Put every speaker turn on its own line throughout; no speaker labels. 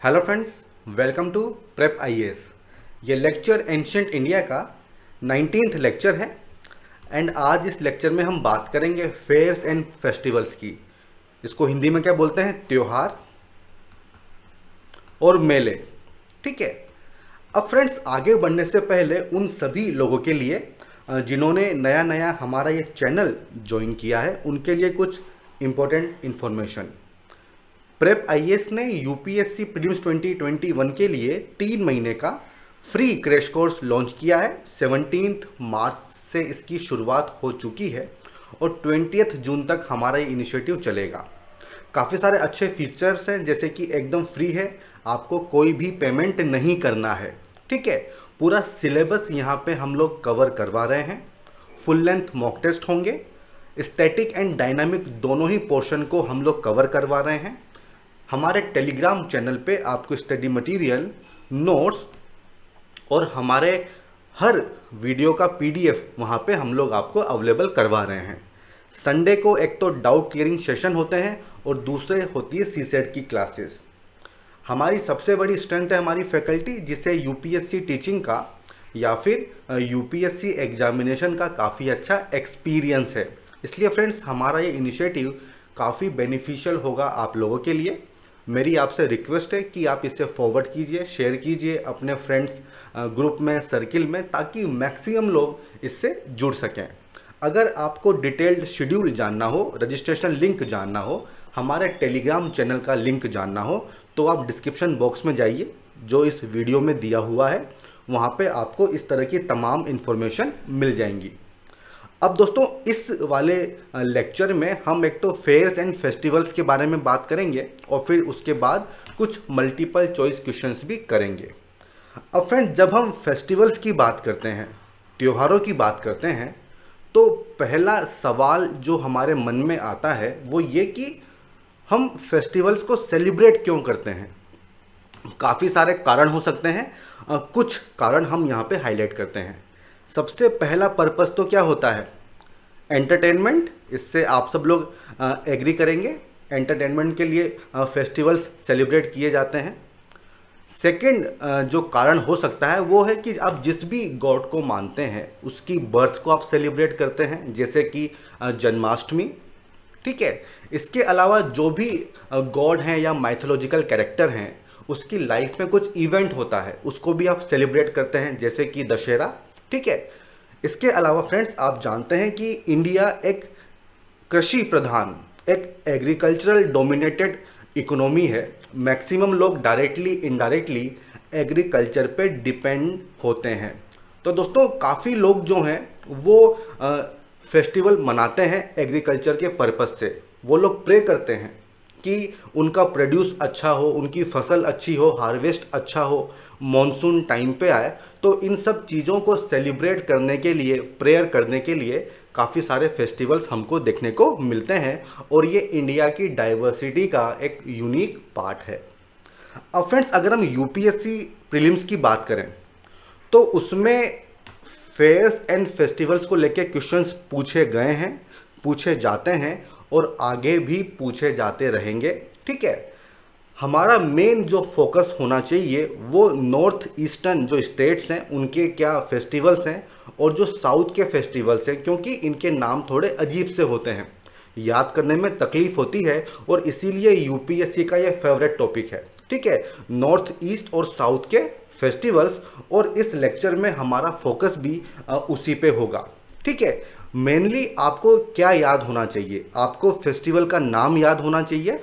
Hello friends, welcome to prep IAS. ये lecture ancient India का 19th lecture है and आज इस लेक्चर में हम बात करेंगे फेयर्स एंड फेस्टिवल्स की। इसको हिंदी में क्या बोलते हैं? त्योहार और मेले। ठीक है। अब फ्रेंड्स, आगे बढ़ने से पहले उन सभी लोगों के लिए जिन्होंने नया नया हमारा ये चैनल ज्वाइन किया है उनके लिए कुछ इम्पोर्टेंट इन्फॉर्मेशन। प्रेप आईएएस ने यूपीएससी प्रीलिम्स 2021 के लिए 3 महीने का फ्री क्रैश कोर्स लॉन्च किया है। 17 मार्च से इसकी शुरुआत हो चुकी है और 20 जून तक हमारा ये इनिशिएटिव चलेगा। काफ़ी सारे अच्छे फीचर्स हैं, जैसे कि एकदम फ्री है, आपको कोई भी पेमेंट नहीं करना है। ठीक है। पूरा सिलेबस यहाँ पे हम लोग कवर करवा रहे हैं। फुल लेंथ मॉक टेस्ट होंगे, स्टैटिक एंड डायनामिक दोनों ही पोर्शन को हम लोग कवर करवा रहे हैं। हमारे टेलीग्राम चैनल पे आपको स्टडी मटेरियल, नोट्स और हमारे हर वीडियो का पीडीएफ वहाँ पे हम लोग आपको अवेलेबल करवा रहे हैं। संडे को एक तो डाउट क्लियरिंग सेशन होते हैं और दूसरे होती है सीसेट की क्लासेस। हमारी सबसे बड़ी स्ट्रेंथ है हमारी फैकल्टी, जिसे यूपीएससी टीचिंग का या फिर यूपीएससी एग्जामिनेशन का काफ़ी अच्छा एक्सपीरियंस है। इसलिए फ्रेंड्स, हमारा ये इनिशिएटिव काफ़ी बेनिफिशियल होगा आप लोगों के लिए। मेरी आपसे रिक्वेस्ट है कि आप इसे फॉरवर्ड कीजिए, शेयर कीजिए अपने फ्रेंड्स ग्रुप में, सर्किल में, ताकि मैक्सिमम लोग इससे जुड़ सकें। अगर आपको डिटेल्ड शेड्यूल जानना हो, रजिस्ट्रेशन लिंक जानना हो, हमारे टेलीग्राम चैनल का लिंक जानना हो, तो आप डिस्क्रिप्शन बॉक्स में जाइए, जो इस वीडियो में दिया हुआ है। वहाँ पे आपको इस तरह की तमाम इन्फॉर्मेशन मिल जाएंगी। अब दोस्तों, इस वाले लेक्चर में हम एक तो फेयर्स एंड फेस्टिवल्स के बारे में बात करेंगे और फिर उसके बाद कुछ मल्टीपल चॉइस क्वेश्चंस भी करेंगे। अब फ्रेंड्स, जब हम फेस्टिवल्स की बात करते हैं, त्योहारों की बात करते हैं, तो पहला सवाल जो हमारे मन में आता है वो ये कि हम फेस्टिवल्स को सेलिब्रेट क्यों करते हैं। काफ़ी सारे कारण हो सकते हैं, कुछ कारण हम यहाँ पे हाईलाइट करते हैं। सबसे पहला पर्पस तो क्या होता है? एंटरटेनमेंट। इससे आप सब लोग एग्री करेंगे, एंटरटेनमेंट के लिए फेस्टिवल्स सेलिब्रेट किए जाते हैं। सेकंड जो कारण हो सकता है वो है कि आप जिस भी गॉड को मानते हैं उसकी बर्थ को आप सेलिब्रेट करते हैं, जैसे कि जन्माष्टमी। ठीक है। इसके अलावा जो भी गॉड हैं या माइथोलॉजिकल कैरेक्टर हैं, उसकी लाइफ में कुछ इवेंट होता है, उसको भी आप सेलिब्रेट करते हैं, जैसे कि दशहरा। ठीक है। इसके अलावा फ्रेंड्स, आप जानते हैं कि इंडिया एक कृषि प्रधान, एक एग्रीकल्चरल डोमिनेटेड इकोनॉमी है। मैक्सिमम लोग डायरेक्टली इनडायरेक्टली एग्रीकल्चर पे डिपेंड होते हैं। तो दोस्तों, काफ़ी लोग जो हैं वो फेस्टिवल मनाते हैं एग्रीकल्चर के पर्पस से। वो लोग प्रे करते हैं कि उनका प्रोड्यूस अच्छा हो, उनकी फसल अच्छी हो, हार्वेस्ट अच्छा हो, मॉनसून टाइम पे आए। तो इन सब चीज़ों को सेलिब्रेट करने के लिए, प्रेयर करने के लिए काफ़ी सारे फेस्टिवल्स हमको देखने को मिलते हैं और ये इंडिया की डाइवर्सिटी का एक यूनिक पार्ट है। अब फ्रेंड्स, अगर हम यूपीएससी प्रीलिम्स की बात करें तो उसमें फेयर्स एंड फेस्टिवल्स को लेकर क्वेश्चंस पूछे गए हैं, पूछे जाते हैं और आगे भी पूछे जाते रहेंगे। ठीक है। हमारा मेन जो फोकस होना चाहिए वो नॉर्थ ईस्टर्न जो स्टेट्स हैं उनके क्या फेस्टिवल्स हैं और जो साउथ के फेस्टिवल्स हैं, क्योंकि इनके नाम थोड़े अजीब से होते हैं, याद करने में तकलीफ होती है और इसीलिए यूपीएससी का ये फेवरेट टॉपिक है। ठीक है। नॉर्थ ईस्ट और साउथ के फेस्टिवल्स, और इस लेक्चर में हमारा फोकस भी उसी पे होगा। ठीक है। मेनली आपको क्या याद होना चाहिए? आपको फेस्टिवल का नाम याद होना चाहिए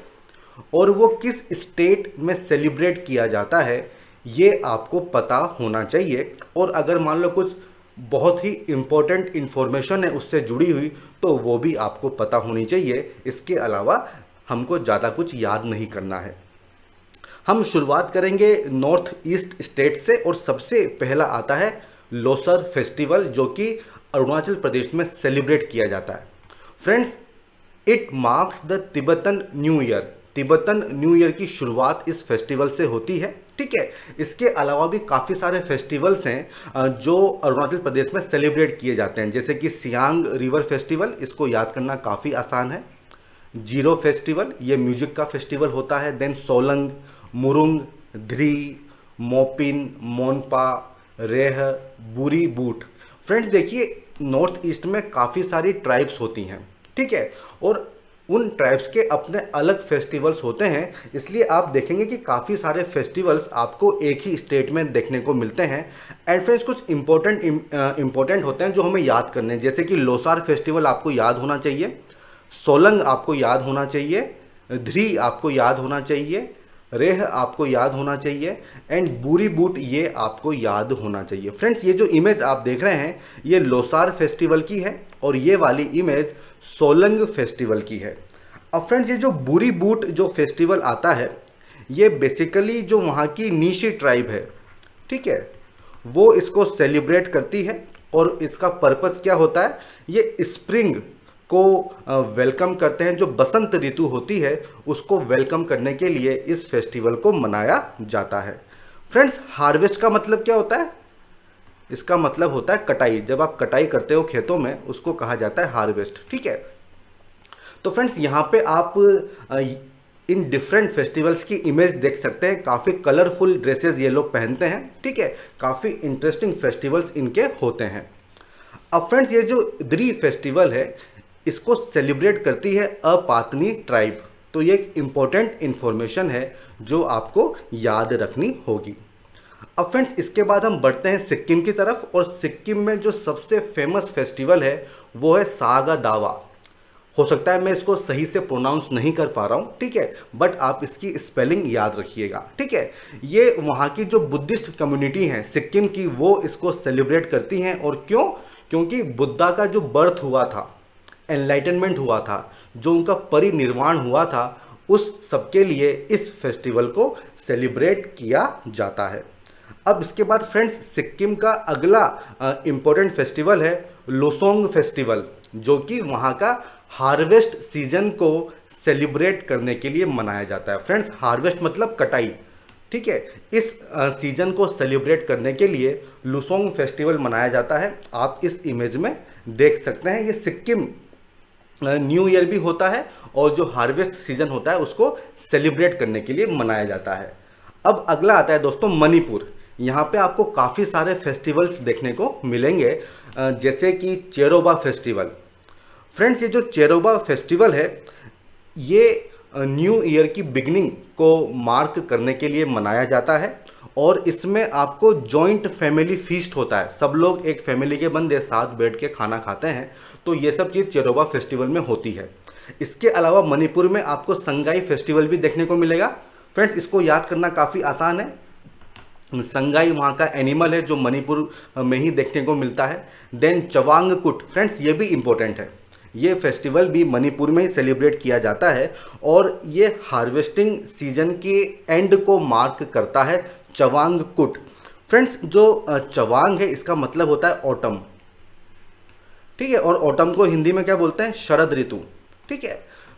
और वो किस स्टेट में सेलिब्रेट किया जाता है ये आपको पता होना चाहिए। और अगर मान लो कुछ बहुत ही इम्पोर्टेंट इन्फॉर्मेशन है उससे जुड़ी हुई, तो वो भी आपको पता होनी चाहिए। इसके अलावा हमको ज़्यादा कुछ याद नहीं करना है। हम शुरुआत करेंगे नॉर्थ ईस्ट स्टेट से और सबसे पहला आता है लोसर फेस्टिवल, जो कि अरुणाचल प्रदेश में सेलिब्रेट किया जाता है। Friends, it marks the Tibetan new year. Tibetan new year की शुरुआत इस फेस्टिवल से होती है। ठीक है। इसके अलावा भी काफ़ी सारे फेस्टिवल्स हैं जो अरुणाचल प्रदेश में सेलिब्रेट किए जाते हैं, जैसे कि सियांग रिवर फेस्टिवल, इसको याद करना काफ़ी आसान है। जीरो फेस्टिवल, ये म्यूजिक का फेस्टिवल होता है। देन सोलंग, मुरुंग, ध्री, मोपिन, मोनपा, रेह, बुरी बूट। फ्रेंड्स देखिए, नॉर्थ ईस्ट में काफ़ी सारी ट्राइब्स होती हैं, ठीक है, और उन ट्राइब्स के अपने अलग फेस्टिवल्स होते हैं, इसलिए आप देखेंगे कि काफ़ी सारे फेस्टिवल्स आपको एक ही स्टेट में देखने को मिलते हैं। एंड फ्रेंड्स कुछ इंपॉर्टेंट होते हैं जो हमें याद करने हैं, जैसे कि लोसार फेस्टिवल आपको याद होना चाहिए, सोलंग आपको याद होना चाहिए, ध्री आपको याद होना चाहिए, रेह आपको याद होना चाहिए, एंड बुरी बूट ये आपको याद होना चाहिए। फ्रेंड्स ये जो इमेज आप देख रहे हैं ये लोसार फेस्टिवल की है और ये वाली इमेज सोलंग फेस्टिवल की है। अब फ्रेंड्स ये जो बुरी बूट जो फेस्टिवल आता है ये बेसिकली जो वहाँ की नीशी ट्राइब है, ठीक है, वो इसको सेलिब्रेट करती है और इसका पर्पस क्या होता है, ये स्प्रिंग को वेलकम करते हैं, जो बसंत ऋतु होती है उसको वेलकम करने के लिए इस फेस्टिवल को मनाया जाता है। फ्रेंड्स हार्वेस्ट का मतलब क्या होता है, इसका मतलब होता है कटाई। जब आप कटाई करते हो खेतों में उसको कहा जाता है हार्वेस्ट, ठीक है। तो फ्रेंड्स यहाँ पे आप इन डिफरेंट फेस्टिवल्स की इमेज देख सकते हैं, काफ़ी कलरफुल ड्रेसेस ये लोग पहनते हैं, ठीक है, काफ़ी इंटरेस्टिंग फेस्टिवल्स इनके होते हैं। अब फ्रेंड्स ये जो ध्री फेस्टिवल है इसको सेलिब्रेट करती है अपातनी ट्राइब, तो ये एक इम्पॉर्टेंट इन्फॉर्मेशन है जो आपको याद रखनी होगी। अब फ्रेंड्स इसके बाद हम बढ़ते हैं सिक्किम की तरफ, और सिक्किम में जो सबसे फेमस फेस्टिवल है वो है सागा दावा। हो सकता है मैं इसको सही से प्रोनाउंस नहीं कर पा रहा हूँ, ठीक है, बट आप इसकी स्पेलिंग याद रखिएगा, ठीक है। ये वहाँ की जो बुद्धिस्ट कम्युनिटी है सिक्किम की वो इसको सेलिब्रेट करती हैं, और क्यों, क्योंकि बुद्धा का जो बर्थ हुआ था, एनलाइटनमेंट हुआ था, जो उनका परिनिर्वाण हुआ था, उस सबके लिए इस फेस्टिवल को सेलिब्रेट किया जाता है। अब इसके बाद फ्रेंड्स सिक्किम का अगला इम्पोर्टेंट फेस्टिवल है लोसोंग फेस्टिवल, जो कि वहाँ का हार्वेस्ट सीजन को सेलिब्रेट करने के लिए मनाया जाता है। फ्रेंड्स हार्वेस्ट मतलब कटाई, ठीक है, इस सीजन को सेलिब्रेट करने के लिए लोसोंग फेस्टिवल मनाया जाता है। आप इस इमेज में देख सकते हैं, ये सिक्किम न्यू ईयर भी होता है और जो हार्वेस्ट सीजन होता है उसको सेलिब्रेट करने के लिए मनाया जाता है। अब अगला आता है दोस्तों मणिपुर। यहाँ पे आपको काफ़ी सारे फेस्टिवल्स देखने को मिलेंगे, जैसे कि चेरोबा फेस्टिवल। फ्रेंड्स ये जो चेरोबा फेस्टिवल है ये न्यू ईयर की बिगनिंग को मार्क करने के लिए मनाया जाता है, और इसमें आपको जॉइंट फैमिली फीस्ट होता है, सब लोग एक फैमिली के बंदे साथ बैठ के खाना खाते हैं, तो ये सब चीज़ चेरोबा फेस्टिवल में होती है। इसके अलावा मणिपुर में आपको संगाई फेस्टिवल भी देखने को मिलेगा। फ्रेंड्स इसको याद करना काफ़ी आसान है, संगाई वहाँ का एनिमल है जो मणिपुर में ही देखने को मिलता है। देन चवांगकुट, फ्रेंड्स ये भी इम्पोर्टेंट है, ये फेस्टिवल भी मणिपुर में ही सेलिब्रेट किया जाता है, और ये हार्वेस्टिंग सीजन के एंड को मार्क करता है, चवांगकुट। फ्रेंड्स जो चवांग है इसका मतलब होता है ऑटम, ठीक है, और ऑटम को हिंदी में क्या बोलते हैं, शरद ऋतु, ठीक है।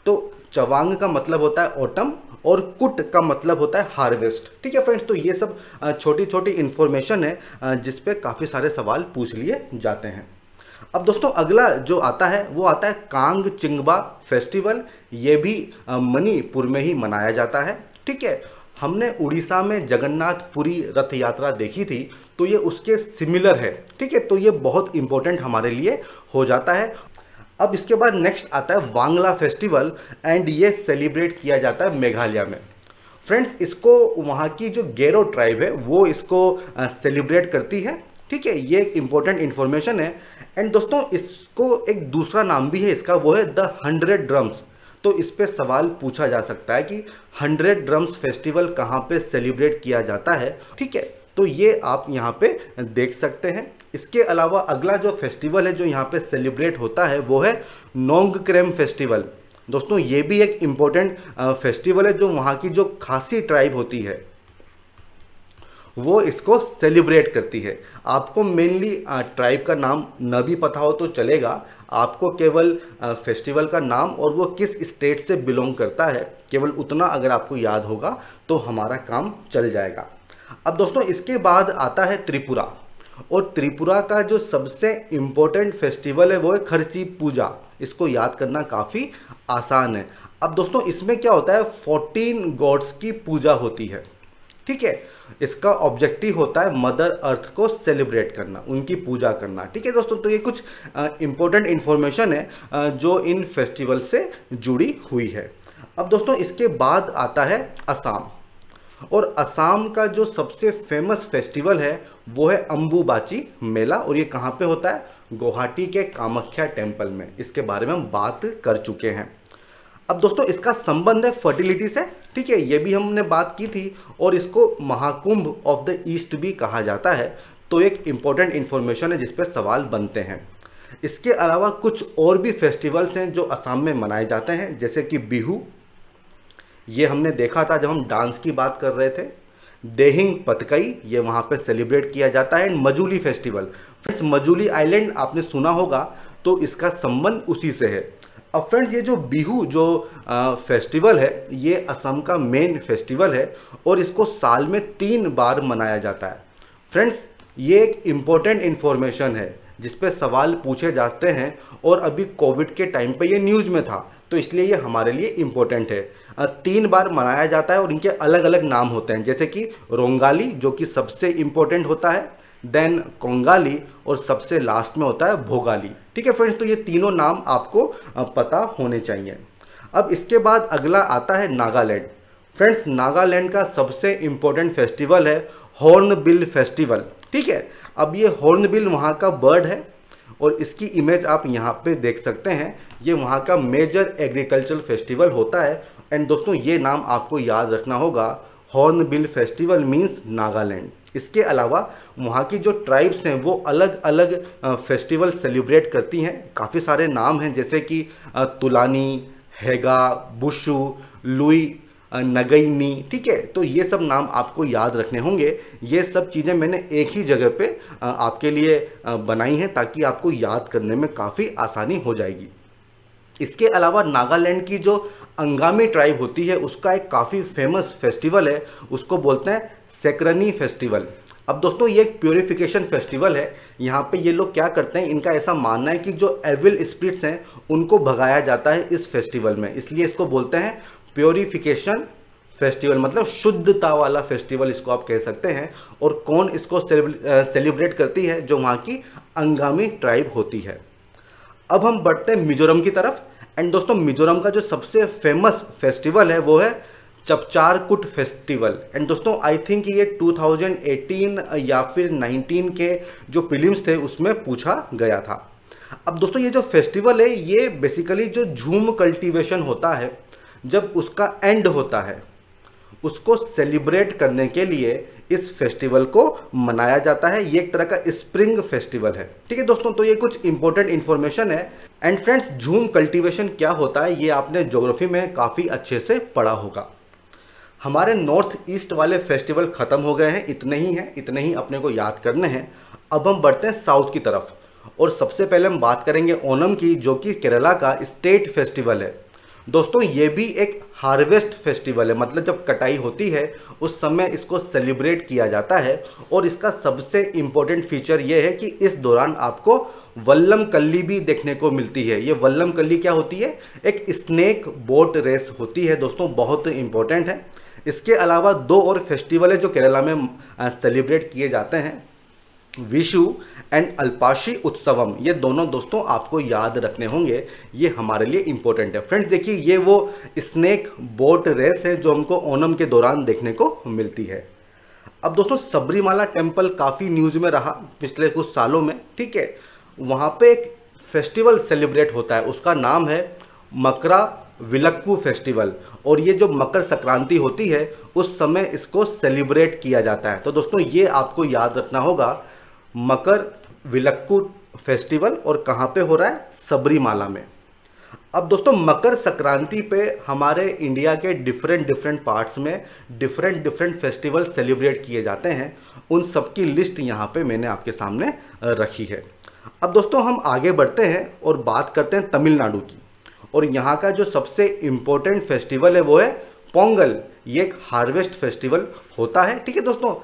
तो चवांग का मतलब होता है ऑटम और कुट का मतलब होता है हार्वेस्ट, ठीक है फ्रेंड्स। तो ये सब छोटी छोटी इन्फॉर्मेशन है जिस पे काफ़ी सारे सवाल पूछ लिए जाते हैं। अब दोस्तों अगला जो आता है वो आता है कांग चिंगबा फेस्टिवल, ये भी मणिपुर में ही मनाया जाता है, ठीक है। हमने उड़ीसा में जगन्नाथपुरी रथ यात्रा देखी थी, तो ये उसके सिमिलर है, ठीक है, तो ये बहुत इंपॉर्टेंट हमारे लिए हो जाता है। अब इसके बाद नेक्स्ट आता है वांगला फेस्टिवल, एंड ये सेलिब्रेट किया जाता है मेघालय में। फ्रेंड्स इसको वहाँ की जो गेरो ट्राइब है वो इसको सेलिब्रेट करती है, ठीक है, ये एक इम्पोर्टेंट इन्फॉर्मेशन है। एंड दोस्तों इसको एक दूसरा नाम भी है इसका, वो है द 100 ड्रम्स। तो इस पे सवाल पूछा जा सकता है कि 100 ड्रम्स फेस्टिवल कहाँ पे सेलिब्रेट किया जाता है, ठीक है, तो ये आप यहाँ पे देख सकते हैं। इसके अलावा अगला जो फेस्टिवल है जो यहाँ पे सेलिब्रेट होता है वो है नोंगक्रेम फेस्टिवल। दोस्तों ये भी एक इम्पोर्टेंट फेस्टिवल है, जो वहाँ की जो खासी ट्राइब होती है वो इसको सेलिब्रेट करती है। आपको मेनली ट्राइब का नाम न भी पता हो तो चलेगा, आपको केवल फेस्टिवल का नाम और वो किस स्टेट से बिलोंग करता है, केवल उतना अगर आपको याद होगा तो हमारा काम चल जाएगा। अब दोस्तों इसके बाद आता है त्रिपुरा, और त्रिपुरा का जो सबसे इम्पोर्टेंट फेस्टिवल है वो है खर्ची पूजा। इसको याद करना काफ़ी आसान है। अब दोस्तों इसमें क्या होता है, 14 गॉड्स की पूजा होती है, ठीक है। इसका ऑब्जेक्टिव होता है मदर अर्थ को सेलिब्रेट करना, उनकी पूजा करना, ठीक है दोस्तों। तो ये कुछ इंपॉर्टेंट इन्फॉर्मेशन है जो इन फेस्टिवल से जुड़ी हुई है। अब दोस्तों इसके बाद आता है असम, और असम का जो सबसे फेमस फेस्टिवल है वो है अम्बुबाची मेला, और ये कहाँ पे होता है? गुवाहाटी के कामाख्या टेम्पल में। इसके बारे में हम बात कर चुके हैं। अब दोस्तों इसका संबंध है फर्टिलिटी से, ठीक है, ये भी हमने बात की थी, और इसको महाकुंभ ऑफ द ईस्ट भी कहा जाता है। तो एक इम्पॉर्टेंट इन्फॉर्मेशन है जिस पे सवाल बनते हैं। इसके अलावा कुछ और भी फेस्टिवल्स हैं जो असम में मनाए जाते हैं, जैसे कि बिहू, ये हमने देखा था जब हम डांस की बात कर रहे थे। देहिंग पतकई, ये वहाँ पे सेलिब्रेट किया जाता है। Majuli festival, friends Majuli island आपने सुना होगा, तो इसका संबंध उसी से है। अब फ्रेंड्स ये जो बिहू जो फेस्टिवल है ये असम का मेन फेस्टिवल है, और इसको साल में 3 बार मनाया जाता है। फ्रेंड्स ये एक इम्पोर्टेंट इन्फॉर्मेशन है जिस पे सवाल पूछे जाते हैं, और अभी कोविड के टाइम पे ये न्यूज़ में था, तो इसलिए ये हमारे लिए इम्पोर्टेंट है। 3 बार मनाया जाता है और इनके अलग अलग नाम होते हैं, जैसे कि रोंगाली जो कि सबसे इम्पोर्टेंट होता है, देन कोंगाली, और सबसे लास्ट में होता है भोगाली, ठीक है फ्रेंड्स। तो ये तीनों नाम आपको पता होने चाहिए। अब इसके बाद अगला आता है नागालैंड। फ्रेंड्स नागालैंड का सबसे इम्पोर्टेंट फेस्टिवल है हॉर्नबिल फेस्टिवल, ठीक है। अब ये हॉर्नबिल वहाँ का बर्ड है, और इसकी इमेज आप यहाँ पे देख सकते हैं। ये वहाँ का मेजर एग्रीकल्चरल फेस्टिवल होता है। एंड दोस्तों ये नाम आपको याद रखना होगा, हॉर्नबिल फेस्टिवल मीन्स नागालैंड। इसके अलावा वहाँ की जो ट्राइब्स हैं वो अलग अलग फेस्टिवल सेलिब्रेट करती हैं। काफ़ी सारे नाम हैं, जैसे कि तुलानी, हेगा, बुशु, लुई, नगैनी, ठीक है। तो ये सब नाम आपको याद रखने होंगे। ये सब चीज़ें मैंने एक ही जगह पे आपके लिए बनाई हैं ताकि आपको याद करने में काफ़ी आसानी हो जाएगी। इसके अलावा नागालैंड की जो अंगामी ट्राइब होती है उसका एक काफ़ी फेमस फेस्टिवल है, उसको बोलते हैं सेक्रनी फेस्टिवल। अब दोस्तों ये एक प्योरीफिकेशन फेस्टिवल है। यहाँ पे ये लोग क्या करते हैं, इनका ऐसा मानना है कि जो एविल स्पिरिट्स हैं उनको भगाया जाता है इस फेस्टिवल में, इसलिए इसको बोलते हैं प्योरीफिकेशन फेस्टिवल, मतलब शुद्धता वाला फेस्टिवल इसको आप कह सकते हैं। और कौन इसको सेलिब्रेट करती है? जो वहाँ की अंगामी ट्राइब होती है। अब हम बढ़ते हैं मिजोरम की तरफ। एंड दोस्तों मिजोरम का जो सबसे फेमस फेस्टिवल है वो है चपचारकुट फेस्टिवल। एंड दोस्तों आई थिंक ये 2018 या फिर 19 के जो प्रीलिम्स थे उसमें पूछा गया था। अब दोस्तों ये जो फेस्टिवल है ये बेसिकली जो झूम कल्टीवेशन होता है, जब उसका एंड होता है उसको सेलिब्रेट करने के लिए इस फेस्टिवल को मनाया जाता है। ये एक तरह का स्प्रिंग फेस्टिवल है, ठीक है दोस्तों। तो ये कुछ इंपॉर्टेंट इन्फॉर्मेशन है। एंड फ्रेंड्स झूम कल्टीवेशन क्या होता है ये आपने ज्योग्राफी में काफ़ी अच्छे से पढ़ा होगा। हमारे नॉर्थ ईस्ट वाले फेस्टिवल ख़त्म हो गए हैं, इतने ही हैं, इतने ही अपने को याद करने हैं। अब हम बढ़ते हैं साउथ की तरफ, और सबसे पहले हम बात करेंगे ओणम की, जो कि केरला का स्टेट फेस्टिवल है। दोस्तों ये भी एक हार्वेस्ट फेस्टिवल है, मतलब जब कटाई होती है उस समय इसको सेलिब्रेट किया जाता है। और इसका सबसे इम्पोर्टेंट फीचर ये है कि इस दौरान आपको वल्लम कल्ली भी देखने को मिलती है। ये वल्लम कल्ली क्या होती है? एक स्नेक बोट रेस होती है दोस्तों, बहुत इंपॉर्टेंट है। इसके अलावा 2 और फेस्टिवल है जो केरला में सेलिब्रेट किए जाते हैं, विशु एंड अल्पाशी उत्सवम। ये दोनों दोस्तों आपको याद रखने होंगे, ये हमारे लिए इंपॉर्टेंट है। फ्रेंड्स देखिए ये वो स्नेक बोट रेस है जो हमको ओणम के दौरान देखने को मिलती है। अब दोस्तों सबरीमाला टेम्पल काफ़ी न्यूज़ में रहा पिछले कुछ सालों में, ठीक है। वहाँ पे एक फेस्टिवल सेलिब्रेट होता है, उसका नाम है मकरा विलक्कू फेस्टिवल। और ये जो मकर संक्रांति होती है उस समय इसको सेलिब्रेट किया जाता है। तो दोस्तों ये आपको याद रखना होगा, मकर विलक्कू फेस्टिवल, और कहाँ पे हो रहा है? सबरीमाला में। अब दोस्तों मकर संक्रांति पे हमारे इंडिया के डिफरेंट पार्ट्स में डिफरेंट फेस्टिवल सेलिब्रेट किए जाते हैं। उन सब की लिस्ट यहाँ पे मैंने आपके सामने रखी है। अब दोस्तों हम आगे बढ़ते हैं और बात करते हैं तमिलनाडु की, और यहाँ का जो सबसे इम्पोर्टेंट फेस्टिवल है वो है पोंगल। ये एक हार्वेस्ट फेस्टिवल होता है, ठीक है दोस्तों।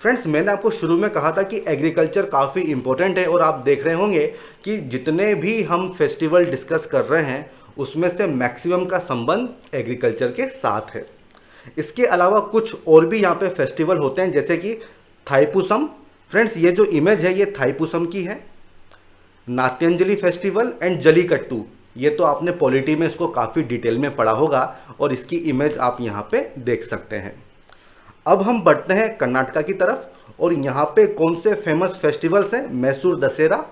फ्रेंड्स मैंने आपको शुरू में कहा था कि एग्रीकल्चर काफ़ी इंपॉर्टेंट है, और आप देख रहे होंगे कि जितने भी हम फेस्टिवल डिस्कस कर रहे हैं उसमें से मैक्सिमम का संबंध एग्रीकल्चर के साथ है। इसके अलावा कुछ और भी यहाँ पे फेस्टिवल होते हैं, जैसे कि थाईपुसम। फ्रेंड्स ये जो इमेज है ये थाईपुसम की है। नाट्यांजलि फेस्टिवल एंड जलीकट्टू, ये तो आपने पॉलिटी में इसको काफ़ी डिटेल में पढ़ा होगा और इसकी इमेज आप यहाँ पे देख सकते हैं। अब हम बढ़ते हैं कर्नाटका की तरफ, और यहाँ पे कौन से फेमस फेस्टिवल्स हैं, मैसूर दशहरा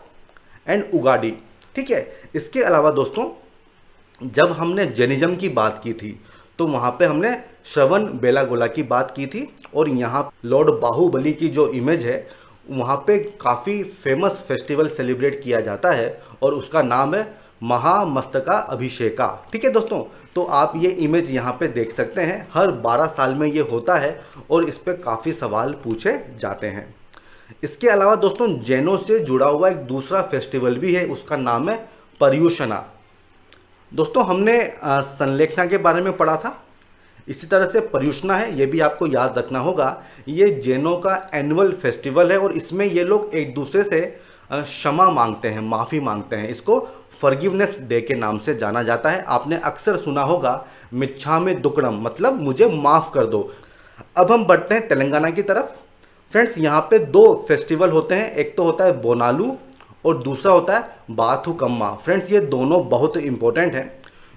एंड उगाड़ी। ठीक है, इसके अलावा दोस्तों जब हमने जैनिज्म की बात की थी तो वहाँ पे हमने श्रवण बेलागोला की बात की थी, और यहाँ लॉर्ड बाहुबली की जो इमेज है वहाँ पे काफ़ी फेमस फेस्टिवल सेलिब्रेट किया जाता है और उसका नाम है महामस्तका अभिषेका। ठीक है दोस्तों, तो आप ये इमेज यहाँ पे देख सकते हैं, हर 12 साल में ये होता है और इस पर काफ़ी सवाल पूछे जाते हैं। इसके अलावा दोस्तों जैनों से जुड़ा हुआ एक दूसरा फेस्टिवल भी है, उसका नाम है पर्युषणा। दोस्तों हमने संलेखना के बारे में पढ़ा था, इसी तरह से पर्युषणा है, ये भी आपको याद रखना होगा। ये जैनों का एनुअल फेस्टिवल है और इसमें ये लोग एक दूसरे से क्षमा मांगते हैं, माफ़ी मांगते हैं। इसको फॉरगिवनेस डे के नाम से जाना जाता है। आपने अक्सर सुना होगा मिच्छामि दुक्कड़म, मतलब मुझे माफ़ कर दो। अब हम बढ़ते हैं तेलंगाना की तरफ। फ्रेंड्स यहाँ पे 2 फेस्टिवल होते हैं, एक तो होता है बोनालू और दूसरा होता है बाथुकम्मा। फ्रेंड्स ये दोनों बहुत इंपॉर्टेंट हैं।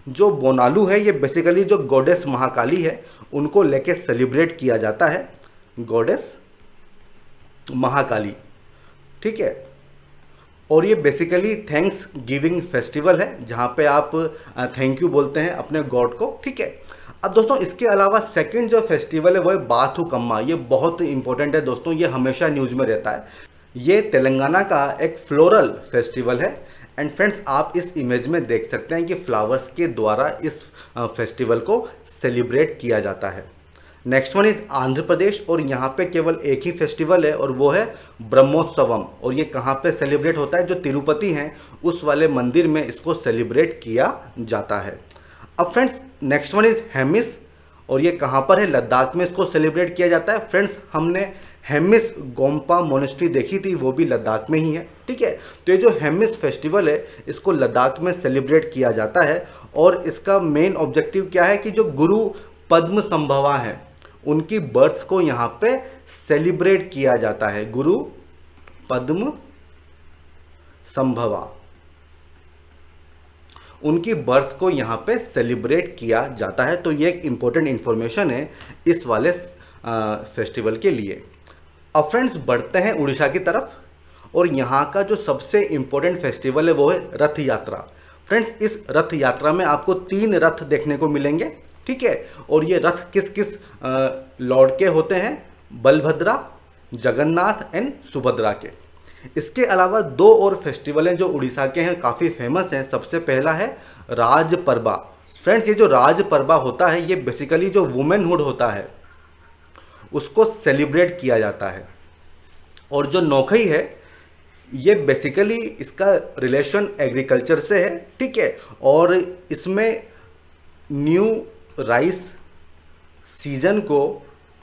जो बोनालू है ये बेसिकली जो गॉडेस महाकाली है उनको लेके सेलिब्रेट किया जाता है, गॉडेस महाकाली। ठीक है, और ये बेसिकली थैंक्स गिविंग फेस्टिवल है जहाँ पे आप थैंक यू बोलते हैं अपने गॉड को। ठीक है, अब दोस्तों इसके अलावा सेकंड जो फेस्टिवल है वो है बाथुकम्मा। ये बहुत इंपॉर्टेंट है दोस्तों, ये हमेशा न्यूज़ में रहता है। ये तेलंगाना का एक फ्लोरल फेस्टिवल है एंड फ्रेंड्स आप इस इमेज में देख सकते हैं कि फ्लावर्स के द्वारा इस फेस्टिवल को सेलिब्रेट किया जाता है। Next one is Andhra Pradesh, और यहाँ पे केवल एक ही फेस्टिवल है और वो है ब्रह्मोत्सवम। और ये कहाँ पे सेलिब्रेट होता है, जो तिरुपति हैं उस वाले मंदिर में इसको सेलिब्रेट किया जाता है। अब friends next one is Hemis, और ये कहाँ पर है, लद्दाख में इसको सेलिब्रेट किया जाता है। फ्रेंड्स हमने हेमिस गोम्पा मोनेस्ट्री देखी थी, वो भी लद्दाख में ही है। ठीक है, तो ये जो हेमिस फेस्टिवल है इसको लद्दाख में सेलिब्रेट किया जाता है और इसका मेन ऑब्जेक्टिव क्या है कि जो गुरु पद्म संभवा हैं उनकी बर्थ को यहाँ पे सेलिब्रेट किया जाता है। गुरु पद्म संभवा, उनकी बर्थ को यहाँ पे सेलिब्रेट किया जाता है। तो ये एक इम्पोर्टेंट इंफॉर्मेशन है इस वाले फेस्टिवल के लिए। अब फ्रेंड्स बढ़ते हैं उड़ीसा की तरफ, और यहाँ का जो सबसे इम्पोर्टेंट फेस्टिवल है वो है रथ यात्रा। फ्रेंड्स इस रथ यात्रा में आपको 3 रथ देखने को मिलेंगे। ठीक है, और ये रथ किस किस लॉर्ड के होते हैं, बलभद्रा, जगन्नाथ एंड सुभद्रा के। इसके अलावा 2 और फेस्टिवल हैं जो उड़ीसा के हैं, काफ़ी फेमस हैं। सबसे पहला है राज परबा। फ्रेंड्स ये जो राज परबा होता है ये बेसिकली जो वुमेनहुड होता है उसको सेलिब्रेट किया जाता है। और जो नौखई है ये बेसिकली इसका रिलेशन एग्रीकल्चर से है। ठीक है, और इसमें न्यू राइस सीजन को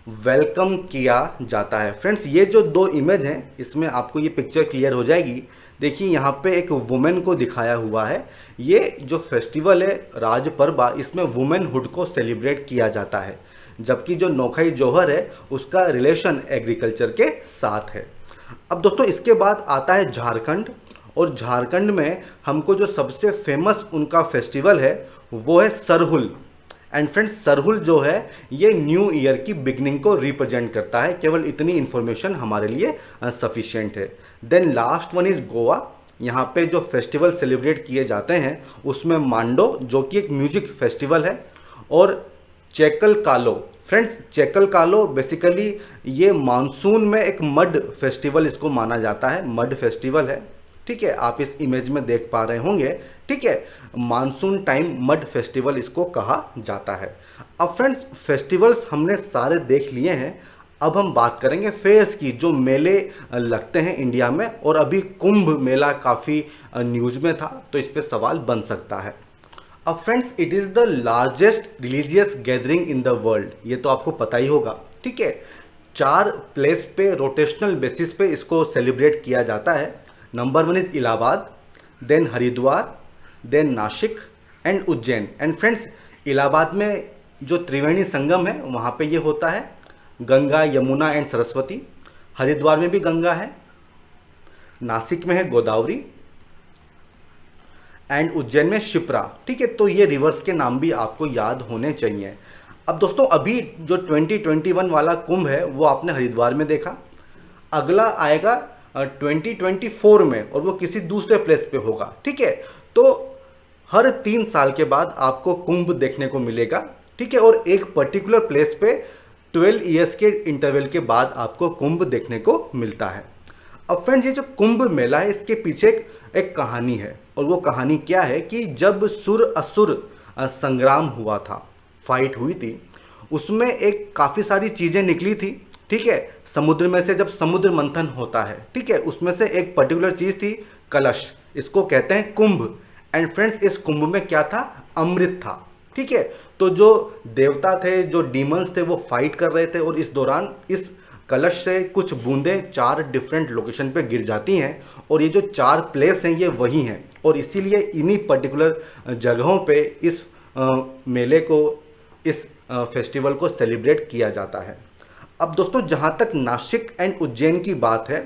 वेलकम किया जाता है। फ्रेंड्स ये जो 2 इमेज हैं इसमें आपको ये पिक्चर क्लियर हो जाएगी। देखिए यहाँ पे एक वुमेन को दिखाया हुआ है। ये जो फेस्टिवल है राज परबा, इसमें वुमेनहुड को सेलिब्रेट किया जाता है, जबकि जो नौखई जोहर है उसका रिलेशन एग्रीकल्चर के साथ है। अब दोस्तों इसके बाद आता है झारखंड, और झारखंड में हमको जो सबसे फेमस उनका फेस्टिवल है वो है सरहुल। एंड फ्रेंड्स सरहुल जो है ये न्यू ईयर की बिगनिंग को रिप्रेजेंट करता है। केवल इतनी इन्फॉर्मेशन हमारे लिए सफिशिएंट है। Then last one is Goa. यहाँ पे जो फेस्टिवल सेलिब्रेट किए जाते हैं उसमें मांडो जो कि एक म्यूजिक फेस्टिवल है, और चेकल कालो। फ्रेंड्स चेकल कालो बेसिकली ये मानसून में एक मड फेस्टिवल इसको माना जाता है, मड फेस्टिवल है। ठीक है, आप इस इमेज में देख पा रहे होंगे। ठीक है, मानसून टाइम मड फेस्टिवल इसको कहा जाता है। अब फ्रेंड्स फेस्टिवल्स हमने सारे देख लिए हैं। अब हम बात करेंगे फेयर्स की, जो मेले लगते हैं इंडिया में, और अभी कुंभ मेला काफ़ी न्यूज़ में था तो इस पर सवाल बन सकता है। अब friends it is the largest religious gathering in the world, ये तो आपको पता ही होगा। ठीक है, 4 प्लेस पे रोटेशनल बेसिस पे इसको सेलिब्रेट किया जाता है। Number 1 is Allahabad, then Haridwar, then Nashik and Ujjain. And friends Allahabad में जो त्रिवेणी संगम है वहाँ पे ये होता है, गंगा, यमुना एंड सरस्वती। हरिद्वार में भी गंगा है, नासिक में है गोदावरी एंड उज्जैन में शिप्रा। ठीक है, तो ये रिवर्स के नाम भी आपको याद होने चाहिए। अब दोस्तों अभी जो 2021 वाला कुंभ है वो आपने हरिद्वार में देखा, अगला आएगा 2024 में और वो किसी दूसरे प्लेस पे होगा। ठीक है, तो हर 3 साल के बाद आपको कुंभ देखने को मिलेगा। ठीक है, और एक पर्टिकुलर प्लेस पे 12 ईयर्स के इंटरवल के बाद आपको कुंभ देखने को मिलता है। अब फ्रेंड्स ये जो कुंभ मेला है इसके पीछे एक कहानी है, और वो कहानी क्या है कि जब सुर असुर संग्राम हुआ था, फाइट हुई थी, उसमें एक काफ़ी सारी चीज़ें निकली थी। ठीक है, समुद्र में से जब समुद्र मंथन होता है, ठीक है, उसमें से एक पर्टिकुलर चीज़ थी कलश, इसको कहते हैं कुंभ। एंड फ्रेंड्स इस कुंभ में क्या था, अमृत था। ठीक है, तो जो देवता थे, जो डीमंस थे, वो फाइट कर रहे थे और इस दौरान इस कलश से कुछ बूंदें 4 डिफरेंट लोकेशन पे गिर जाती हैं, और ये जो 4 प्लेस हैं ये वही हैं, और इसीलिए इन्हीं पर्टिकुलर जगहों पे इस मेले को, इस फेस्टिवल को सेलिब्रेट किया जाता है। अब दोस्तों जहाँ तक नासिक एंड उज्जैन की बात है,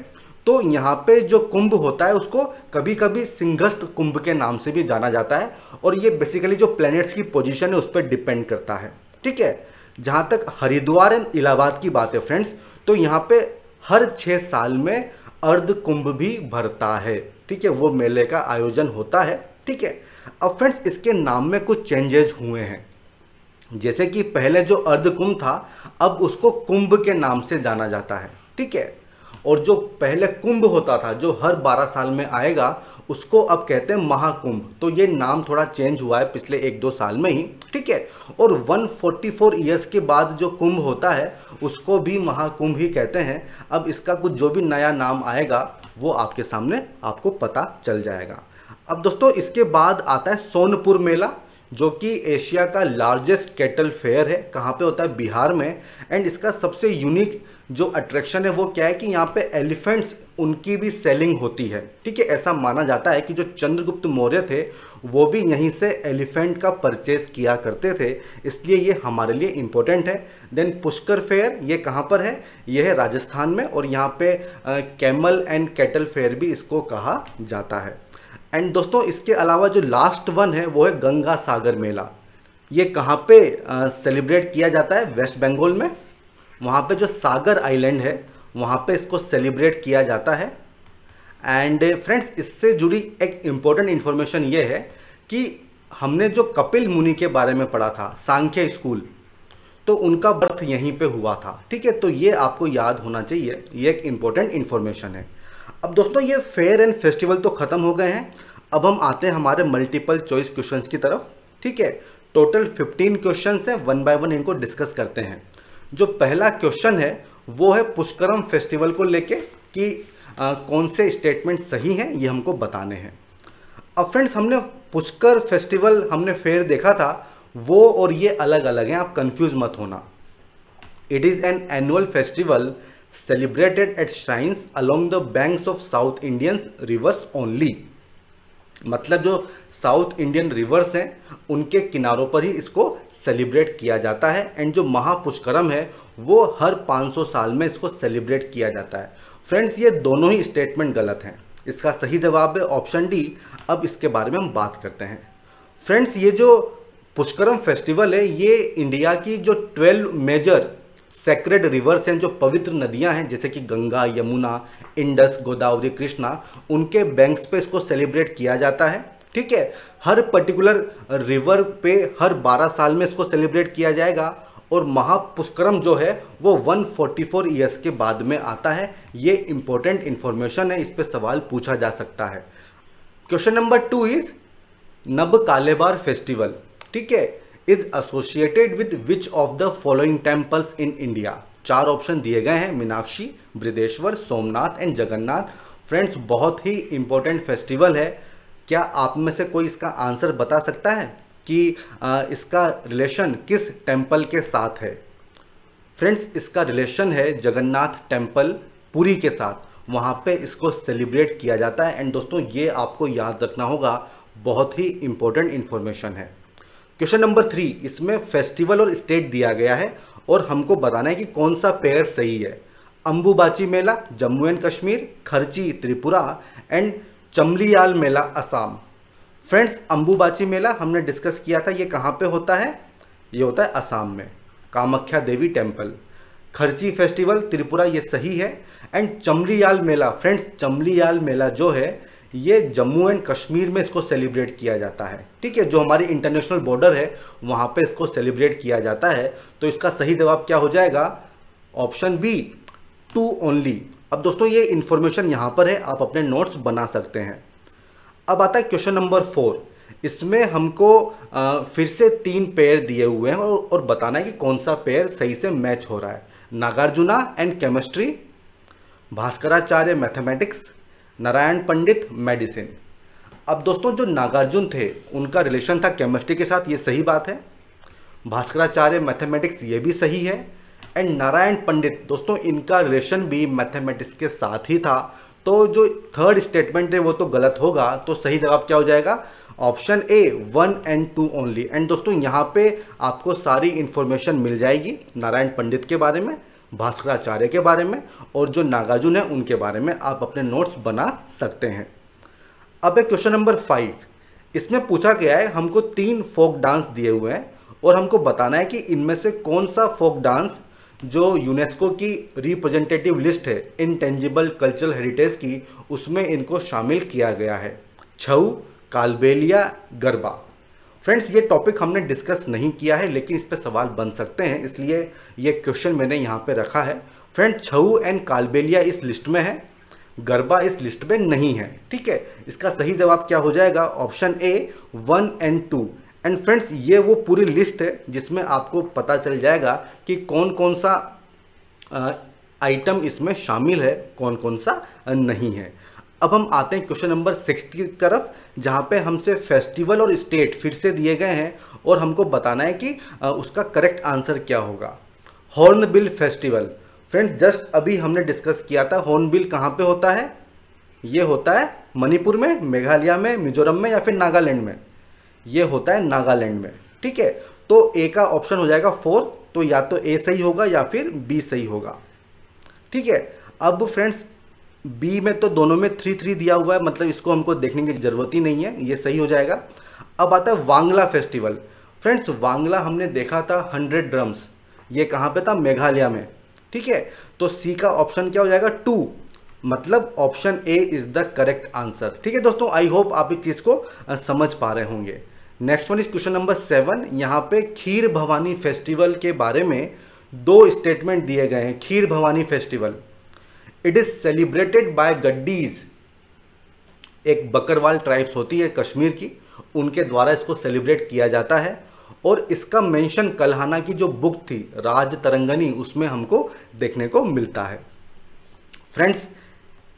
तो यहाँ पे जो कुंभ होता है उसको कभी कभी सिंहस्थ कुंभ के नाम से भी जाना जाता है, और ये बेसिकली जो प्लैनेट्स की पोजीशन है उस पर डिपेंड करता है। ठीक है, जहाँ तक हरिद्वार एंड इलाहाबाद की बात है फ्रेंड्स, तो यहाँ पे हर 6 साल में अर्ध कुंभ भी भरता है। ठीक है, वो मेले का आयोजन होता है। ठीक है, अब फ्रेंड्स इसके नाम में कुछ चेंजेस हुए हैं, जैसे कि पहले जो अर्ध कुंभ था अब उसको कुंभ के नाम से जाना जाता है। ठीक है, और जो पहले कुंभ होता था जो हर 12 साल में आएगा उसको अब कहते हैं महाकुंभ। तो ये नाम थोड़ा चेंज हुआ है पिछले 1-2 साल में ही। ठीक है, और 144 ईयर्स के बाद जो कुंभ होता है उसको भी महाकुंभ ही कहते हैं। अब इसका कुछ जो भी नया नाम आएगा वो आपके सामने आपको पता चल जाएगा। अब दोस्तों इसके बाद आता है सोनपुर मेला, जो कि एशिया का लार्जेस्ट कैटल फेयर है। कहाँ पे होता है, बिहार में। एंड इसका सबसे यूनिक जो अट्रैक्शन है वो क्या है कि यहाँ पे एलिफेंट्स, उनकी भी सेलिंग होती है। ठीक है, ऐसा माना जाता है कि जो चंद्रगुप्त मौर्य थे वो भी यहीं से एलिफेंट का परचेज किया करते थे, इसलिए ये हमारे लिए इम्पोर्टेंट है। देन पुष्कर फेयर, ये कहाँ पर है, ये है राजस्थान में, और यहाँ पे कैमल एंड कैटल फेयर भी इसको कहा जाता है। एंड दोस्तों इसके अलावा जो लास्ट वन है वो है गंगा सागर मेला। ये कहाँ पे सेलिब्रेट किया जाता है, वेस्ट बंगाल में। वहाँ पे जो सागर आइलैंड है वहाँ पे इसको सेलिब्रेट किया जाता है। एंड फ्रेंड्स इससे जुड़ी एक इम्पॉर्टेंट इन्फॉर्मेशन ये है कि हमने जो कपिल मुनि के बारे में पढ़ा था सांख्य स्कूल, तो उनका बर्थ यहीं पे हुआ था। ठीक है, तो ये आपको याद होना चाहिए, ये एक इम्पॉर्टेंट इन्फॉर्मेशन है। अब दोस्तों ये फेयर एंड फेस्टिवल तो ख़त्म हो गए हैं, अब हम आते हैं हमारे मल्टीपल चॉइस क्वेश्चंस की तरफ। ठीक है, टोटल 15 क्वेश्चंस हैं, 1 बाय 1 इनको डिस्कस करते हैं। जो पहला क्वेश्चन है वो है पुष्करम फेस्टिवल को लेके कि कौन से स्टेटमेंट सही हैं, ये हमको बताने हैं। अब फ्रेंड्स हमने पुष्कर फेस्टिवल, हमने फेयर देखा था, वो और ये अलग अलग हैं, आप कंफ्यूज मत होना। It is an annual festival celebrated at shrines along the banks of South Indian rivers only। मतलब जो साउथ इंडियन रिवर्स हैं उनके किनारों पर ही इसको सेलिब्रेट किया जाता है। एंड जो महापुष्करम है वो हर 500 साल में इसको सेलिब्रेट किया जाता है। फ्रेंड्स ये दोनों ही स्टेटमेंट गलत हैं, इसका सही जवाब है ऑप्शन डी। अब इसके बारे में हम बात करते हैं। फ्रेंड्स ये जो पुष्करम फेस्टिवल है ये इंडिया की जो 12 मेजर सेक्रेड रिवर्स हैं, जो पवित्र नदियां हैं जैसे कि गंगा, यमुना, इंडस, गोदावरी, कृष्णा, उनके बैंक्स पे इसको सेलिब्रेट किया जाता है। ठीक है, हर पर्टिकुलर रिवर पे हर 12 साल में इसको सेलिब्रेट किया जाएगा, और महापुष्करम जो है वो 144 ईयर्स के बाद में आता है। ये इंपॉर्टेंट इंफॉर्मेशन है, इस पर सवाल पूछा जा सकता है। क्वेश्चन नंबर 2 इज नब कालेबार फेस्टिवल, ठीक है, is associated with which of the following temples in India. 4 option दिए गए हैं, मीनाक्षी, बृहदेश्वर, सोमनाथ एंड जगन्नाथ। फ्रेंड्स बहुत ही इंपॉर्टेंट फेस्टिवल है। क्या आप में से कोई इसका आंसर बता सकता है कि इसका रिलेशन किस टेम्पल के साथ है? फ्रेंड्स इसका रिलेशन है जगन्नाथ टेम्पल पुरी के साथ, वहाँ पे इसको सेलिब्रेट किया जाता है। एंड दोस्तों ये आपको याद रखना होगा, बहुत ही इंपॉर्टेंट इन्फॉर्मेशन है। क्वेश्चन नंबर 3, इसमें फेस्टिवल और स्टेट दिया गया है और हमको बताना है कि कौन सा पेयर सही है। Ambubachi Mela Jammu and Kashmir, Kharchi Tripura and Chamliyal Mela Assam. Friends, Ambubachi Mela हमने डिस्कस किया था, ये कहाँ पे होता है? ये होता है असम में, कामाख्या देवी टेम्पल। खर्ची फेस्टिवल त्रिपुरा, ये सही है। एंड चमलियाल मेला, फ्रेंड्स चमलियाल मेला जो है ये जम्मू एंड कश्मीर में इसको सेलिब्रेट किया जाता है, ठीक है, जो हमारी इंटरनेशनल बॉर्डर है वहाँ पे इसको सेलिब्रेट किया जाता है। तो इसका सही जवाब क्या हो जाएगा? Option B, 2 only. अब दोस्तों ये इन्फॉर्मेशन यहाँ पर है, आप अपने नोट्स बना सकते हैं। अब आता है क्वेश्चन नंबर 4, इसमें हमको फिर से 3 पेयर दिए हुए हैं और बताना है कि कौन सा पेयर सही से मैच हो रहा है। Nagarjuna and chemistry, Bhaskaracharya mathematics, Narayan Pandit medicine. अब दोस्तों जो नागार्जुन थे उनका रिलेशन था केमिस्ट्री के साथ, ये सही बात है। भास्कराचार्य मैथमेटिक्स, ये भी सही है। एंड नारायण पंडित दोस्तों इनका रिलेशन भी मैथमेटिक्स के साथ ही था। तो जो थर्ड स्टेटमेंट है वो तो गलत होगा, तो सही जवाब क्या हो जाएगा? Option A, 1 and 2 only. And दोस्तों यहाँ पे आपको सारी इंफॉर्मेशन मिल जाएगी नारायण पंडित के बारे में, भास्कराचार्य के बारे में और जो नागार्जुन है उनके बारे में आप अपने नोट्स बना सकते हैं। अब है क्वेश्चन नंबर 5, इसमें पूछा गया है हमको 3 फोक डांस दिए हुए हैं और हमको बताना है कि इनमें से कौन सा फोक डांस जो यूनेस्को की रिप्रेजेंटेटिव लिस्ट है इनटेंजिबल कल्चरल हेरिटेज की, उसमें इनको शामिल किया गया है। छऊ, कालबेलिया, गरबा। फ्रेंड्स ये टॉपिक हमने डिस्कस नहीं किया है लेकिन इस पर सवाल बन सकते हैं, इसलिए ये क्वेश्चन मैंने यहाँ पे रखा है। फ्रेंड छऊ एंड कालबेलिया इस लिस्ट में है, गरबा इस लिस्ट में नहीं है, ठीक है। इसका सही जवाब क्या हो जाएगा? Option A, 1 and 2। And friends ये वो पूरी लिस्ट है जिसमें आपको पता चल जाएगा कि कौन कौन सा आइटम इसमें शामिल है, कौन कौन सा नहीं है। अब हम आते हैं क्वेश्चन नंबर 6 की तरफ, जहाँ पे हमसे फेस्टिवल और स्टेट फिर से दिए गए हैं और हमको बताना है कि उसका करेक्ट आंसर क्या होगा। हॉर्नबिल फेस्टिवल, फ्रेंड्स जस्ट अभी हमने डिस्कस किया था, हॉर्नबिल कहाँ पे होता है? ये होता है मणिपुर में, मेघालय में, मिजोरम में या फिर नागालैंड में? ये होता है नागालैंड में, ठीक है। तो ए का ऑप्शन हो जाएगा 4, तो या तो ए सही होगा या फिर बी सही होगा, ठीक है। अब फ्रेंड्स बी में तो दोनों में 3-3 दिया हुआ है, मतलब इसको हमको देखने की जरूरत ही नहीं है, ये सही हो जाएगा। अब आता है वांगला फेस्टिवल। फ्रेंड्स वांगला हमने देखा था 100 ड्रम्स, ये कहाँ पे था? मेघालय में, ठीक है। तो सी का ऑप्शन क्या हो जाएगा? 2, मतलब option A is the correct answer, ठीक है दोस्तों। आई होप आप इस चीज़ को समझ पा रहे होंगे। Next one is question number 7, यहाँ पे खीर भवानी फेस्टिवल के बारे में 2 स्टेटमेंट दिए गए हैं। Kheer Bhavani festival, it is celebrated by Gaddis, एक बकरवाल ट्राइब्स होती है कश्मीर की, उनके द्वारा इसको सेलिब्रेट किया जाता है। और इसका मेंशन कल्हाना की जो बुक थी राज तरंगनी, उसमें हमको देखने को मिलता है। फ्रेंड्स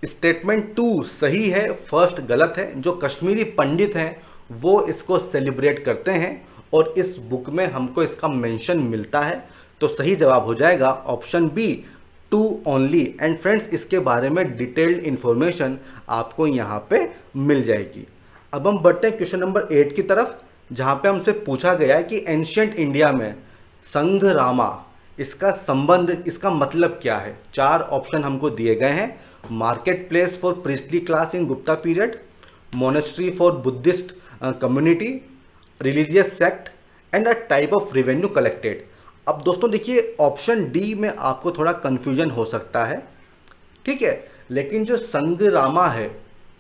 स्टेटमेंट 2 सही है, फर्स्ट गलत है। जो कश्मीरी पंडित हैं वो इसको सेलिब्रेट करते हैं और इस बुक में हमको इसका मेंशन मिलता है, तो सही जवाब हो जाएगा option B, 2 only. And friends इसके बारे में डिटेल्ड इंफॉर्मेशन आपको यहाँ पे मिल जाएगी। अब हम बढ़ते हैं क्वेश्चन नंबर 8 की तरफ, जहाँ पे हमसे पूछा गया है कि एंशियंट इंडिया में संघरामा, इसका संबंध, इसका मतलब क्या है? 4 ऑप्शन हमको दिए गए हैं। Market place for priestly class in Gupta period, monastery for Buddhist community, religious sect and a type of revenue collected. अब दोस्तों देखिए ऑप्शन डी में आपको थोड़ा कंफ्यूजन हो सकता है, ठीक है, लेकिन जो संघरामा है,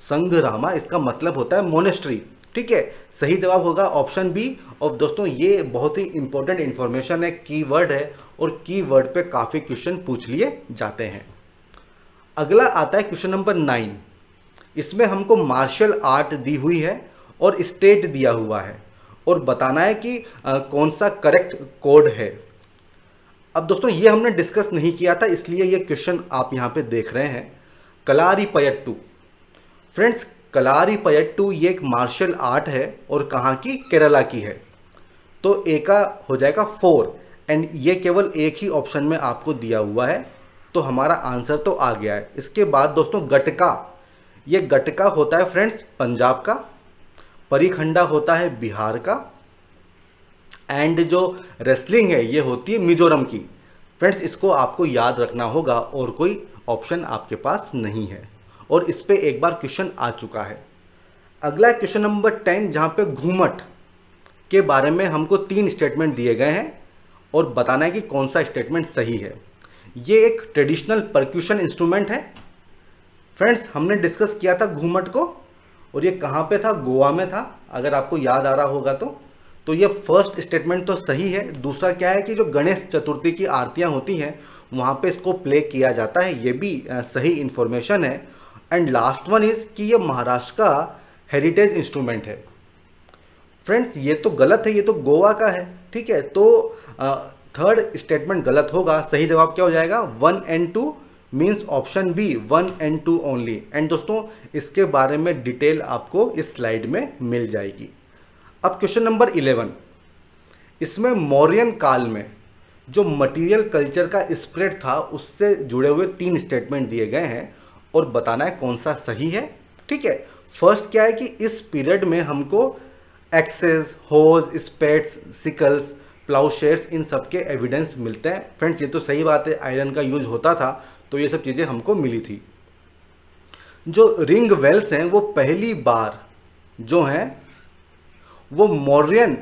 संघरामा इसका मतलब होता है मोनेस्ट्री, ठीक है। सही जवाब होगा ऑप्शन बी। और दोस्तों ये बहुत ही इंपॉर्टेंट इंफॉर्मेशन है, कीवर्ड है और कीवर्ड पे काफ़ी क्वेश्चन पूछ लिए जाते हैं। अगला आता है क्वेश्चन नंबर 9, इसमें हमको मार्शल आर्ट दी हुई है और स्टेट दिया हुआ है और बताना है कि कौन सा करेक्ट कोड है। अब दोस्तों ये हमने डिस्कस नहीं किया था, इसलिए ये क्वेश्चन आप यहाँ पे देख रहे हैं। कलारीपयट्टू, फ्रेंड्स कलारीपयट्टू ये एक मार्शल आर्ट है और कहाँ की? केरला की है। तो ए का हो जाएगा 4 एंड ये केवल एक ही ऑप्शन में आपको दिया हुआ है, तो हमारा आंसर तो आ गया है। इसके बाद दोस्तों गटका, ये गटका होता है फ्रेंड्स पंजाब का, परिखंडा होता है बिहार का, एंड जो रेसलिंग है ये होती है मिजोरम की। फ्रेंड्स इसको आपको याद रखना होगा और कोई ऑप्शन आपके पास नहीं है, और इस पे एक बार क्वेश्चन आ चुका है। अगला क्वेश्चन नंबर 10 जहाँ पे घूमट के बारे में हमको 3 स्टेटमेंट दिए गए हैं और बताना है कि कौन सा स्टेटमेंट सही है। ये एक ट्रेडिशनल परक्यूशन इंस्ट्रूमेंट है। फ्रेंड्स हमने डिस्कस किया था घूमट को, और ये कहाँ पे था, गोवा में था, अगर आपको याद आ रहा होगा तो ये फर्स्ट स्टेटमेंट तो सही है। दूसरा क्या है कि जो गणेश चतुर्थी की आरतियाँ होती हैं वहाँ पे इसको प्ले किया जाता है, ये भी सही इन्फॉर्मेशन है। एंड लास्ट वन इज़ कि ये महाराष्ट्र का हेरिटेज इंस्ट्रूमेंट है। फ्रेंड्स ये तो गलत है, ये तो गोवा का है, ठीक है। तो थर्ड स्टेटमेंट गलत होगा। सही जवाब क्या हो जाएगा, 1 and 2 means option B 1 and 2 only. And दोस्तों इसके बारे में डिटेल आपको इस स्लाइड में मिल जाएगी। अब क्वेश्चन नंबर 11, इसमें मौर्यन काल में जो मटेरियल कल्चर का स्प्रेड था उससे जुड़े हुए 3 स्टेटमेंट दिए गए हैं और बताना है कौन सा सही है, ठीक है। फर्स्ट क्या है कि इस पीरियड में हमको एक्सेस, होज, स्पेड्स, सिकल्स, प्लाउशेयर्स इन सब के एविडेंस मिलते हैं। फ्रेंड्स ये तो सही बात है, आयरन का यूज होता था तो ये सब चीज़ें हमको मिली थी। जो रिंग वेल्स हैं वो पहली बार जो हैं वो मौर्यन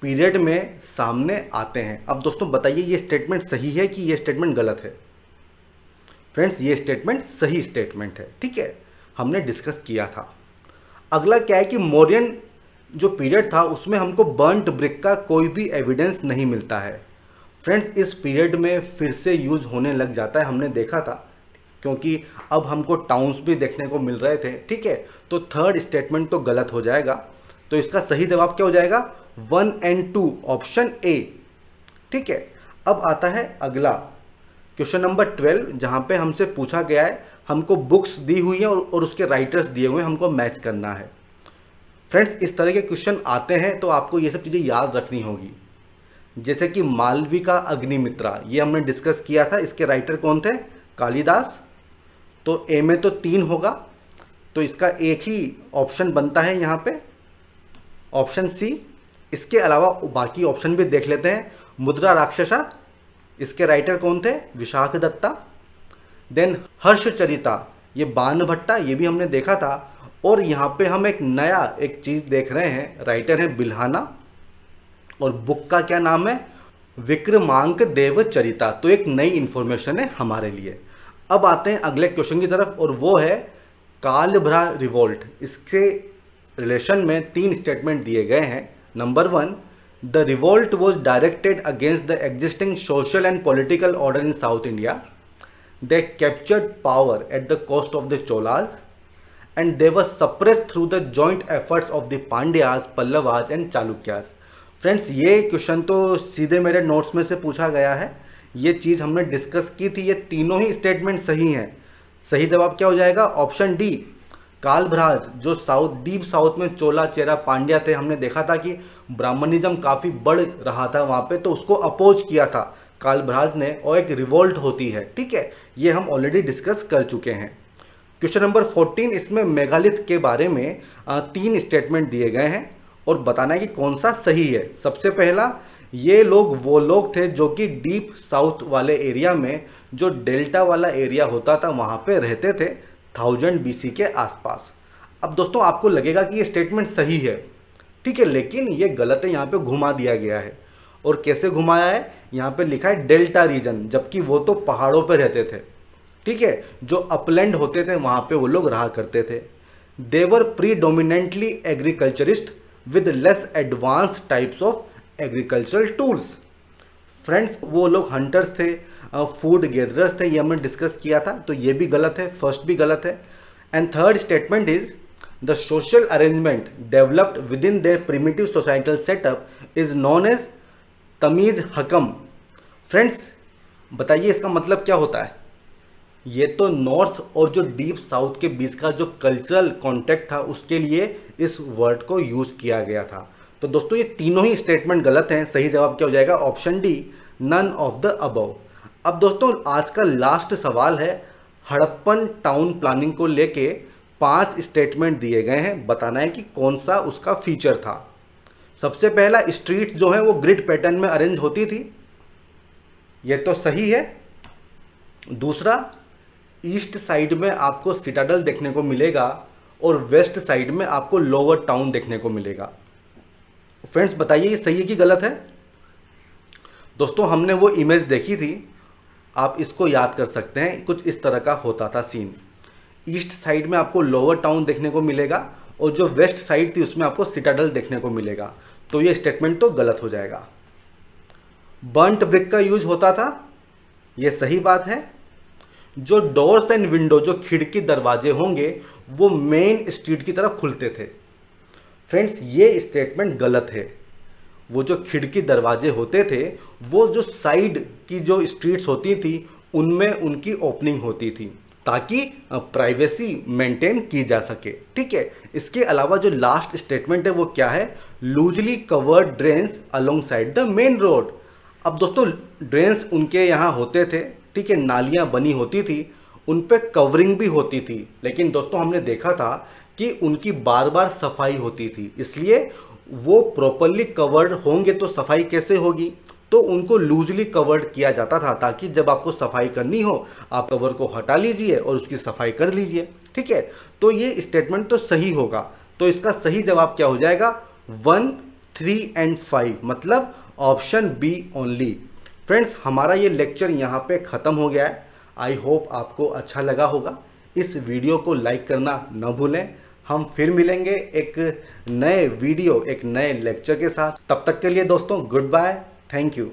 पीरियड में सामने आते हैं। अब दोस्तों बताइए ये स्टेटमेंट सही है कि ये स्टेटमेंट गलत है। फ्रेंड्स ये स्टेटमेंट सही स्टेटमेंट है, ठीक है, हमने डिस्कस किया था। अगला क्या है कि मौर्यन जो पीरियड था उसमें हमको बर्न्ट ब्रिक का कोई भी एविडेंस नहीं मिलता है। फ्रेंड्स इस पीरियड में फिर से यूज़ होने लग जाता है, हमने देखा था, क्योंकि अब हमको टाउन्स भी देखने को मिल रहे थे, ठीक है। तो थर्ड स्टेटमेंट तो गलत हो जाएगा, तो इसका सही जवाब क्या हो जाएगा, 1 and 2 ऑप्शन ए, ठीक है। अब आता है अगला क्वेश्चन नंबर 12 जहाँ पे हमसे पूछा गया है, हमको बुक्स दी हुई हैं और उसके राइटर्स दिए हुए हैं, हमको मैच करना है। फ्रेंड्स इस तरह के क्वेश्चन आते हैं तो आपको ये सब चीज़ें याद रखनी होगी, जैसे कि मालविका अग्निमित्रा, ये हमने डिस्कस किया था, इसके राइटर कौन थे, कालिदास। तो ए में तो 3 होगा, तो इसका एक ही ऑप्शन बनता है यहाँ पे, ऑप्शन सी। इसके अलावा बाकी ऑप्शन भी देख लेते हैं। मुद्रा राक्षसा, इसके राइटर कौन थे, विशाख दत्ता। देन हर्षचरिता, ये बाणभट्टा, ये भी हमने देखा था। और यहाँ पे हम एक नया एक चीज़ देख रहे हैं, राइटर है बिल्हाना, और बुक का क्या नाम है, विक्रमांक देवचरिता। तो एक नई इंफॉर्मेशन है हमारे लिए। अब आते हैं अगले क्वेश्चन की तरफ, और वो है कालभ्रा रिवोल्ट। इसके रिलेशन में 3 स्टेटमेंट दिए गए हैं। Number 1, the revolt was directed against the existing social and political order in south India. They captured power at the cost of the Cholas and they were suppressed through the joint efforts of the Pandyas, Pallavas and Chalukyas. Friends ये question तो सीधे मेरे notes में से पूछा गया है, ये चीज़ हमने डिस्कस की थी, ये तीनों ही स्टेटमेंट सही हैं। सही जवाब क्या हो जाएगा, ऑप्शन डी, कालभ्राज, जो साउथ, डीप साउथ में चोला, चेरा, पांड्या थे। हमने देखा था कि ब्राह्मणिज्म काफ़ी बढ़ रहा था वहाँ पे, तो उसको अपोज किया था कालभ्राज ने, और एक रिवोल्ट होती है, ठीक है, ये हम ऑलरेडी डिस्कस कर चुके हैं। क्वेश्चन नंबर 14, इसमें मेगालिथ के बारे में 3 स्टेटमेंट दिए गए हैं और बताना है कि कौन सा सही है। सबसे पहला, ये लोग वो लोग थे जो कि डीप साउथ वाले एरिया में, जो डेल्टा वाला एरिया होता था वहाँ पे रहते थे 1000 BC के आसपास। अब दोस्तों आपको लगेगा कि ये स्टेटमेंट सही है, ठीक है, लेकिन ये गलत है, यहाँ पे घुमा दिया गया है। और कैसे घुमाया है, यहाँ पे लिखा है डेल्टा रीजन, जबकि वो तो पहाड़ों पे रहते थे, ठीक है, जो अपलैंड होते थे वहाँ पे वो लोग रहा करते थे। They were predominantly agriculturist with less advance types of agricultural tools. Friends वो लोग हंटर्स थे, फूड गैदरर्स थे, ये हमने डिस्कस किया था, तो ये भी गलत है, फर्स्ट भी गलत है। And third statement is the social arrangement developed within their primitive societal setup is known as तमीज़ हकम। फ्रेंड्स बताइए इसका मतलब क्या होता है। ये तो नॉर्थ और जो डीप साउथ के बीच का जो कल्चरल कॉन्टेक्ट था उसके लिए इस वर्ड को यूज़ किया गया था। तो दोस्तों ये तीनों ही स्टेटमेंट गलत हैं। सही जवाब क्या हो जाएगा, option D, none of the above. अब दोस्तों आज का लास्ट सवाल है, हड़प्पन टाउन प्लानिंग को लेके 5 स्टेटमेंट दिए गए हैं, बताना है कि कौन सा उसका फीचर था। सबसे पहला, स्ट्रीट जो है वो ग्रिड पैटर्न में अरेंज होती थी, ये तो सही है। दूसरा, ईस्ट साइड में आपको सिटाडल देखने को मिलेगा और वेस्ट साइड में आपको लोअर टाउन देखने को मिलेगा। फ्रेंड्स बताइए ये सही है कि गलत है? दोस्तों हमने वो इमेज देखी थी, आप इसको याद कर सकते हैं, कुछ इस तरह का होता था सीन। ईस्ट साइड में आपको लोअर टाउन देखने को मिलेगा और जो वेस्ट साइड थी उसमें आपको सिटाडल देखने को मिलेगा, तो ये स्टेटमेंट तो गलत हो जाएगा। बर्न्ट ब्रिक का यूज होता था, ये सही बात है। जो डोर्स एंड विंडो, जो खिड़की दरवाजे होंगे वो मेन स्ट्रीट की तरफ खुलते थे। फ्रेंड्स ये स्टेटमेंट गलत है। वो जो खिड़की दरवाजे होते थे वो जो साइड की जो स्ट्रीट्स होती थी उनमें उनकी ओपनिंग होती थी ताकि प्राइवेसी मेंटेन की जा सके, ठीक है। इसके अलावा जो लास्ट स्टेटमेंट है वो क्या है? Loosely covered drains along side the main road. अब दोस्तों ड्रेन्स उनके यहाँ होते थे, ठीक है, नालियाँ बनी होती थी, उन पे कवरिंग भी होती थी, लेकिन दोस्तों हमने देखा था कि उनकी बार बार सफाई होती थी, इसलिए वो प्रॉपरली कवर्ड होंगे तो सफाई कैसे होगी, तो उनको लूजली कवर्ड किया जाता था ताकि जब आपको सफाई करनी हो आप कवर को हटा लीजिए और उसकी सफाई कर लीजिए, ठीक है। तो ये स्टेटमेंट तो सही होगा, तो इसका सही जवाब क्या हो जाएगा? 1, 3 एंड 5, मतलब ऑप्शन बी ओनली। फ्रेंड्स हमारा ये लेक्चर यहाँ पे ख़त्म हो गया है। आई होप आपको अच्छा लगा होगा। इस वीडियो को लाइक करना न भूलें। हम फिर मिलेंगे एक नए वीडियो, एक नए लेक्चर के साथ। तब तक के लिए दोस्तों गुड बाय, थैंक यू।